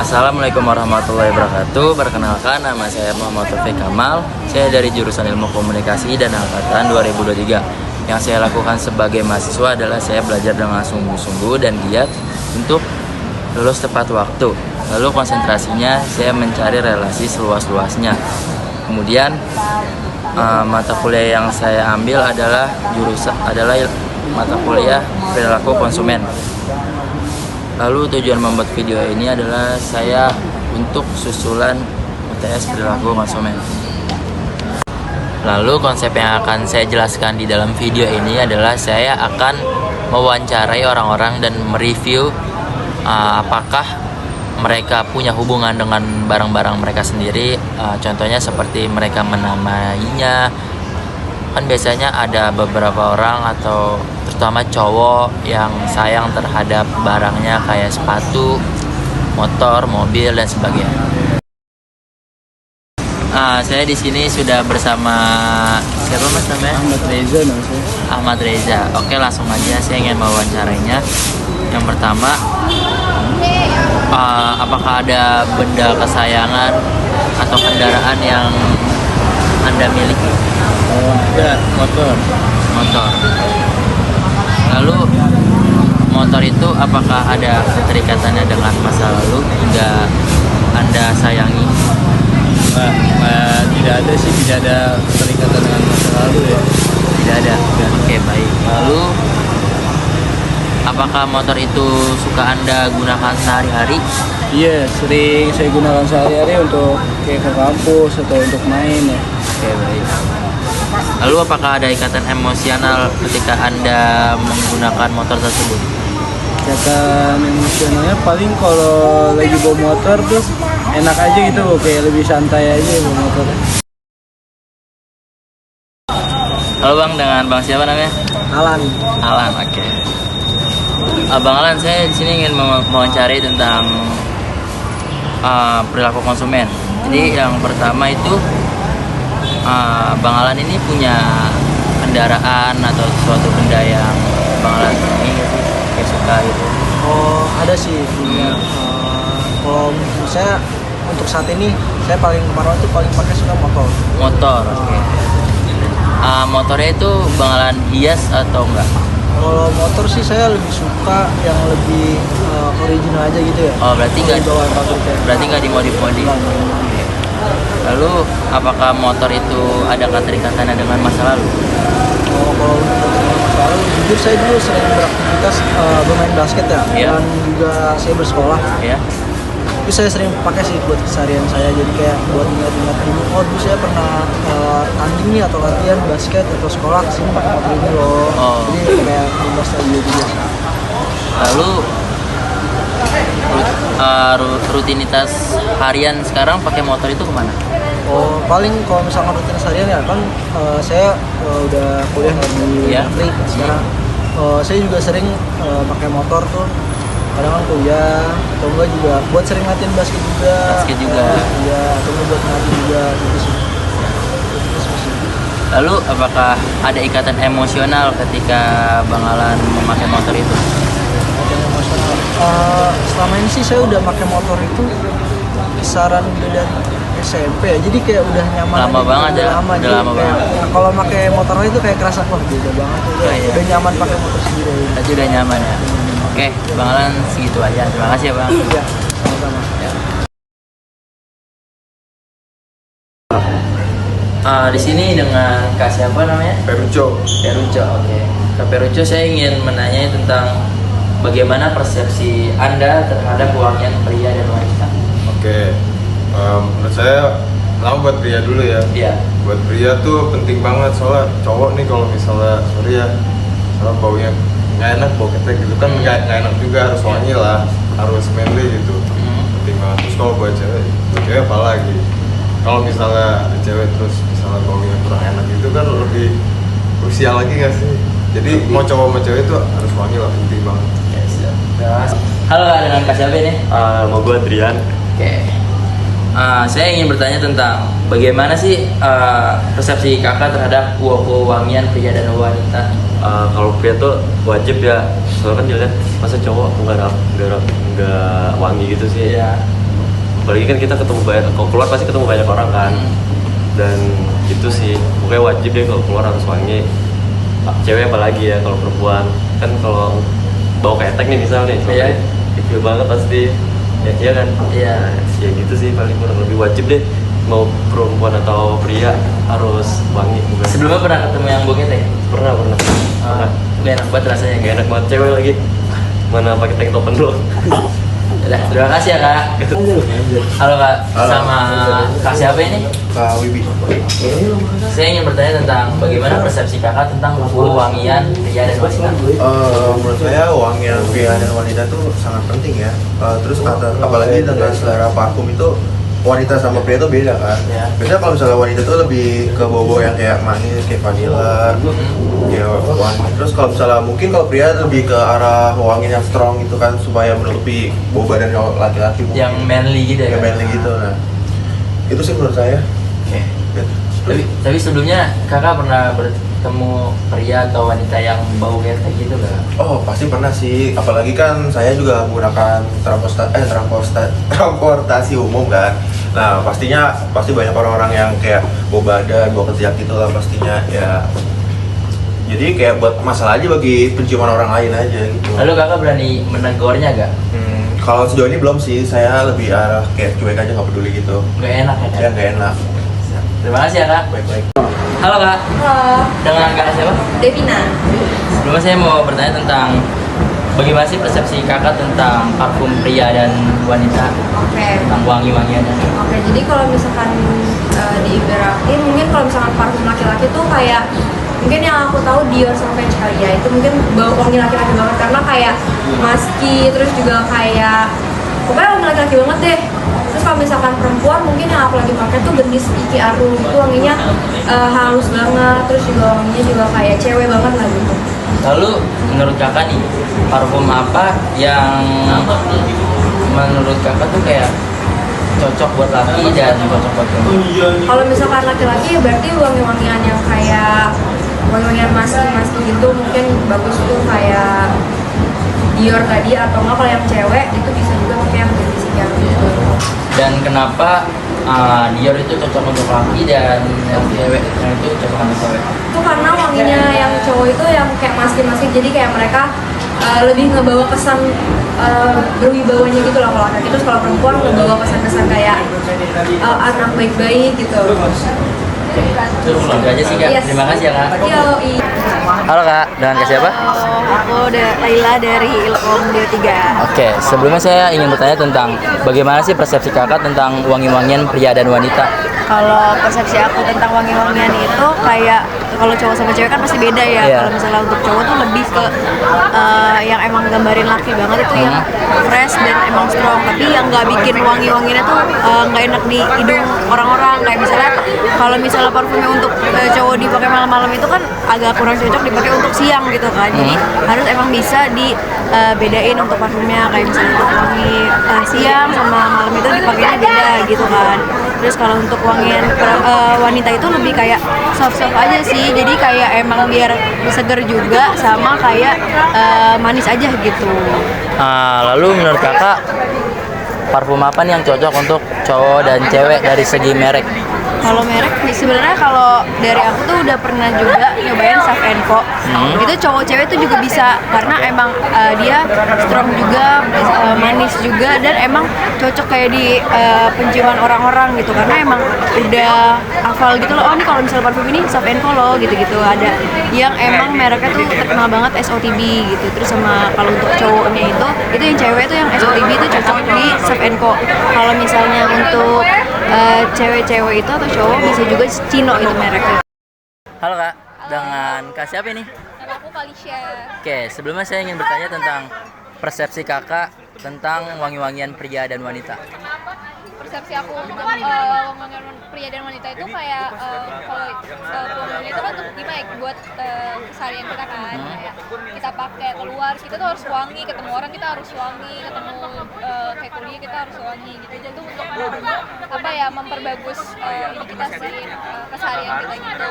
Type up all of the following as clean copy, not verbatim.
Assalamualaikum warahmatullahi wabarakatuh. Perkenalkan, nama saya Muhammad Taufik Kamal. Saya dari jurusan Ilmu Komunikasi dan Angkatan 2023. Yang saya lakukan sebagai mahasiswa adalah saya belajar dengan sungguh-sungguh dan giat untuk lulus tepat waktu. Lalu konsentrasinya saya mencari relasi seluas-luasnya. Kemudian mata kuliah yang saya ambil adalah mata kuliah perilaku konsumen. Lalu tujuan membuat video ini adalah saya untuk susulan UTS perilaku konsumen. Lalu konsep yang akan saya jelaskan di dalam video ini adalah saya akan mewawancarai orang-orang dan mereview apakah mereka punya hubungan dengan barang-barang mereka sendiri. Contohnya seperti mereka menamainya. Kan biasanya ada beberapa orang atau terutama cowok yang sayang terhadap barangnya kayak sepatu, motor, mobil dan sebagainya. Saya di sini sudah bersama siapa mas namanya? Ahmad Reza namanya. Ahmad Reza. Oke, langsung aja saya ingin mewawancarainya. Yang pertama, apakah ada benda kesayangan atau kendaraan yang Anda miliki? Ada motor. Lalu motor itu apakah ada keterikatannya dengan masa lalu hingga Anda sayangi? Tidak ada sih, tidak ada keterikatan dengan masa lalu ya. Tidak ada. Oke, baik. Lalu apakah motor itu suka Anda gunakan sehari-hari? Iya, sering saya gunakan sehari-hari untuk kayak ke kampus atau untuk main ya. Oke, baik. Lalu apakah ada ikatan emosional ketika Anda menggunakan motor tersebut? Ikatan emosionalnya paling kalau lagi bawa motor tuh enak aja gitu, kayak lebih santai aja bawa motor. Halo Bang, dengan Bang siapa namanya? Alan. Alan, oke. Bang Alan, saya di sini ingin mewawancari tentang perilaku konsumen. Jadi yang pertama itu Bang Alan ini punya kendaraan atau suatu benda yang Bang Alan ini kayak suka gitu. Oh, ada sih punya. Kalau saya untuk saat ini saya paling kemarin tuh paling pakai suka motor. Motor, oke. Motornya itu Bang Alan hias atau enggak? Kalau motor sih saya lebih suka yang lebih original aja gitu ya. Oh, berarti nggak bawaan pabriknya. berarti nggak dimodif-modif. Lalu apakah motor itu ada keterikatannya dengan masa lalu? Kalau untuk masa lalu, jujur saya dulu sering beraktivitas bermain basket ya, Iya. dan juga saya bersekolah. Ya. Tapi saya sering pakai sih buat keseharian saya, jadi kayak buat ingat-ingat dulu. Oh, dulu saya pernah tanding nih atau latihan basket atau sekolah kesini pakai motor ini loh. Oh. Jadi kayak nostalgia juga. Lalu rutinitas harian sekarang pakai motor itu kemana? Oh, paling kalau misalkan rutinitas harian ya kan saya udah kuliah di Iya. negeri sekarang. Saya juga sering pakai motor tuh. Kadang kan kuliah atau enggak juga buat sering latihan basket juga. Iya, atau enggak buat ngelatih juga gitu sih. Lalu apakah ada ikatan emosional ketika Bang Alan memakai motor itu? Latihan emosional. Selama ini sih saya udah pakai motor itu kisaran udah dari SMP ya. Jadi kayak udah nyaman. Lama aja, banget ya? Lama. Udah Jadi lama kayak, banget. kalau pakai motor itu kayak kerasa wah beda banget tuh. Iya. Udah nyaman pakai motor sendiri. Berarti udah nyaman ya? Oke, Bang Alan segitu aja. Terima kasih ya Bang. Iya, sama-sama. Di sini dengan Kak siapa namanya? Peruco. Peruco, oke. Kak Peruco, saya ingin menanya tentang bagaimana persepsi Anda terhadap wangian pria dan wanita. Oke. Menurut saya pertama buat pria dulu ya. Iya. Buat pria tuh penting banget, soalnya cowok nih kalau misalnya sorry ya, soalnya baunya nggak enak, bau ketek gitu kan nggak enak juga, harus wangi lah, harus manly gitu. Penting banget. Terus kalau buat cewek apa lagi? Kalau misalnya ada cewek terus misalnya baunya kurang enak itu kan lebih krusial lagi nggak sih? Jadi mau cowok sama cewek itu harus wangi lah, penting banget. Halo Kak, dengan Kak siapa ini? Mau gue Adrian. Oke. Saya ingin bertanya tentang bagaimana sih persepsi kakak terhadap wangian pria dan wanita? Kalau pria tuh wajib ya, soalnya kan dilihat masa cowok nggak wangi gitu sih. Iya. apalagi kan kita ketemu banyak, kalau keluar pasti ketemu banyak orang kan. Dan itu sih pokoknya wajib deh kalau keluar harus wangi. Cewek apalagi ya, kalau perempuan kan kalau bawa ketek nih misal nih, Iya. feel banget pasti. Ya, iya kan? Iya. Ya gitu sih, paling kurang lebih wajib deh, mau perempuan atau pria harus wangi. Sebelumnya pernah ketemu yang bau ketek? Pernah. Gak enak banget rasanya. Gak enak banget, cewek lagi mana pakai tank topen doang. Udah, terima kasih ya kak. Halo kak, sama kak siapa ini? Kak Wibi. Saya ingin bertanya tentang bagaimana persepsi kakak tentang wangian pria dan wanita. Menurut saya wangian pria dan wanita itu sangat penting ya. Terus apalagi dengan selera parfum itu wanita sama pria itu beda kan. Ya. Biasanya kalau misalnya wanita itu lebih ke bau-bau yang kayak manis, kayak vanilla, ya wangi. Terus kalau misalnya mungkin kalau pria lebih ke arah wangian yang strong itu kan supaya menutupi bau badan laki-laki. mungkin. Yang manly gitu ya? Yang Kak? manly gitu. Nah, itu sih menurut saya. Oke. Tapi sebelumnya kakak pernah bertemu pria atau wanita yang bau ketek gitu gak? Oh pasti pernah sih, apalagi kan saya juga menggunakan transportasi umum kan. Nah pasti banyak orang-orang yang kayak bau badan, bau ketiak gitu lah pastinya ya. Jadi kayak buat masalah aja bagi penciuman orang lain aja gitu. Lalu kakak berani menegurnya gak? Kalau sejauh ini belum sih, saya lebih arah kayak cuek aja, nggak peduli gitu. Gak enak ya kak? Ya nggak enak. Terima kasih ya kak. Baik-baik. Halo kak, Halo, dengan kakak siapa? Devina. Sebelumnya saya mau bertanya tentang bagaimana sih persepsi kakak tentang parfum pria dan wanita, Oke. tentang wangi-wangiannya. Oke, jadi kalau misalkan diibaratin, mungkin kalau misalkan parfum laki-laki tuh kayak mungkin yang aku tahu Dior sama French kali ya, itu mungkin bau wangi laki-laki banget karena kayak musky, terus juga kayak pokoknya wangi laki-laki banget deh. Terus kalau misalkan perempuan mungkin yang aku lagi pakai tuh gendis Iki Arum, itu wanginya halus banget, terus juga wanginya juga kayak cewek banget lah gitu. Lalu menurut kakak nih, parfum apa yang menurut kakak tuh kayak cocok buat laki dan cocok buat perempuan? Kalau misalkan laki-laki berarti wangi-wangian yang kayak wangi-wangian musky gitu mungkin bagus tuh kayak Dior tadi, atau enggak kalau yang cewek itu bisa juga pakai yang gendis Iki Arum gitu. Dan kenapa Dior itu cocok untuk laki dan yang cewek yang itu cocok untuk cewek? Itu karena wanginya yang cowok itu yang kayak musky jadi kayak mereka lebih ngebawa kesan berwibawanya gitu loh kalau laki. Terus kalau perempuan ngebawa kesan-kesan kayak anak baik-baik gitu. Itu aja sih kak. Yes. Terima kasih ya kak. Yoi. Halo kak, dengan kak siapa? Aku Laila dari Ilkom 23. Oke, sebelumnya saya ingin bertanya tentang bagaimana sih persepsi kakak tentang wangi-wangian pria dan wanita? Kalau persepsi aku tentang wangi-wangian itu kayak kalau cowok sama cewek kan pasti beda ya. Iya. Kalau misalnya untuk cowok tuh lebih ke yang emang gambarin laki banget itu yang fresh dan emang strong. Tapi yang nggak bikin wangi-wangiannya tuh nggak enak di hidung orang-orang. Kayak misalnya kalau misalnya parfumnya untuk cowok dipakai malam-malam itu kan agak kurang cocok dipakai untuk siang gitu kan. Jadi harus emang bisa dibedain untuk parfumnya, kayak misalnya untuk wangi siang sama malam itu dipakainya beda gitu kan. Terus kalau untuk wangian wanita itu lebih kayak soft-soft aja sih, jadi kayak emang biar seger juga sama kayak manis aja gitu. Lalu menurut kakak parfum apa nih yang cocok untuk cowok dan cewek dari segi merek? Kalau merek sebenarnya kalau dari aku tuh udah pernah juga nyobain Sav & Co. Itu cowok cewek tuh juga bisa karena emang dia strong juga, manis juga, dan emang cocok kayak di penciuman orang-orang gitu karena emang udah hafal gitu loh. Oh ini kalau misalnya parfum ini Sav & Co loh gitu-gitu. Ada yang emang mereknya tuh terkenal banget SOTB gitu. Terus sama kalau untuk cowoknya itu yang cewek tuh yang SOTB itu cocok di Sav & Co. Kalau misalnya untuk cewek-cewek itu atau cowok bisa juga Cino itu mereknya. Halo kak, dengan kak siapa ini? Nama aku Felicia. Oke, sebelumnya saya ingin bertanya tentang persepsi kakak tentang wangi-wangian pria dan wanita. Persepsi aku tentang wangian pria dan wanita itu kayak kalau wangian itu kan untuk gimana ya, buat keseharian kita kan, kayak kita pakai keluar kita tuh harus wangi, ketemu orang kita harus wangi, ketemu kayak kuliah kita harus wangi gitu. Jadi itu untuk apa ya, memperbagus ini kita sih, keseharian kita gitu.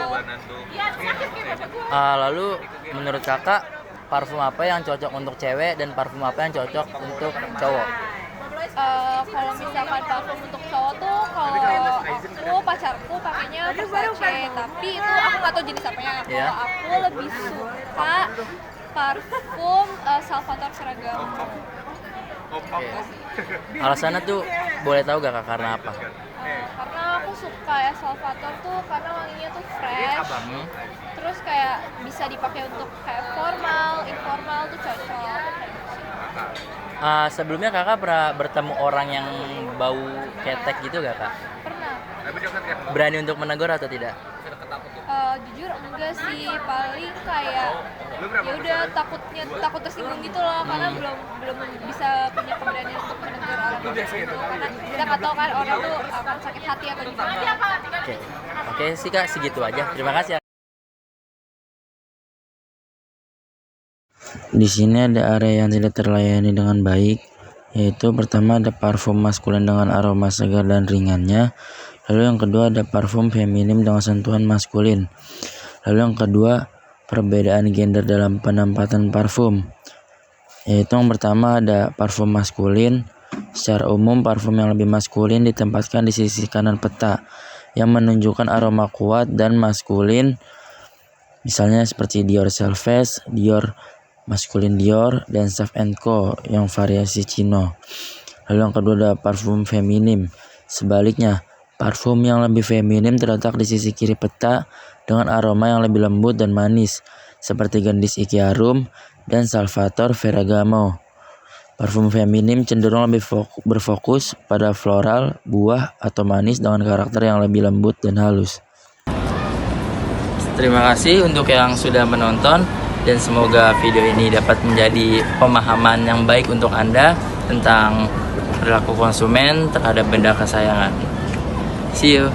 Lalu menurut kakak parfum apa yang cocok untuk cewek dan parfum apa yang cocok untuk cowok? kalau misalkan parfum untuk cowok tuh kalau aku pacarku pakainya Versace, tapi itu aku nggak tahu jenis apanya. Kalau aku lebih suka parfum Salvatore Ferragamo. Alasannya tuh boleh tahu gak Kak karena apa? Karena aku suka ya Salvatore tuh karena wanginya tuh fresh, terus kayak bisa dipakai untuk kayak formal, informal tuh cocok. Sebelumnya Kakak pernah bertemu orang yang bau ketek gitu gak Kak? Pernah. Berani untuk menegur atau tidak? Jujur enggak sih, paling kayak ya udah takut tersinggung gitu loh, karena belum bisa punya keberanian untuk menegur orang gitu, karena kita nggak tahu kan orang tuh akan sakit hati atau gimana. Oke sih Kak, segitu aja. Terima kasih ya. Di sini ada area yang tidak terlayani dengan baik, yaitu pertama ada parfum maskulin dengan aroma segar dan ringannya. Lalu yang kedua ada parfum feminim dengan sentuhan maskulin. Lalu yang kedua, perbedaan gender dalam penempatan parfum. Yaitu yang pertama ada parfum maskulin. Secara umum parfum yang lebih maskulin ditempatkan di sisi kanan peta yang menunjukkan aroma kuat dan maskulin. Misalnya seperti Dior Selves, Dior Maskulin Dior, dan Sav & Co yang variasi Cino. Lalu yang kedua ada parfum feminim. Sebaliknya, parfum yang lebih feminim terletak di sisi kiri peta dengan aroma yang lebih lembut dan manis seperti Gendis Iki Harum dan Salvatore Ferragamo. Parfum feminim cenderung lebih berfokus pada floral, buah, atau manis dengan karakter yang lebih lembut dan halus. Terima kasih untuk yang sudah menonton dan semoga video ini dapat menjadi pemahaman yang baik untuk Anda tentang perilaku konsumen terhadap benda kesayangan. See you.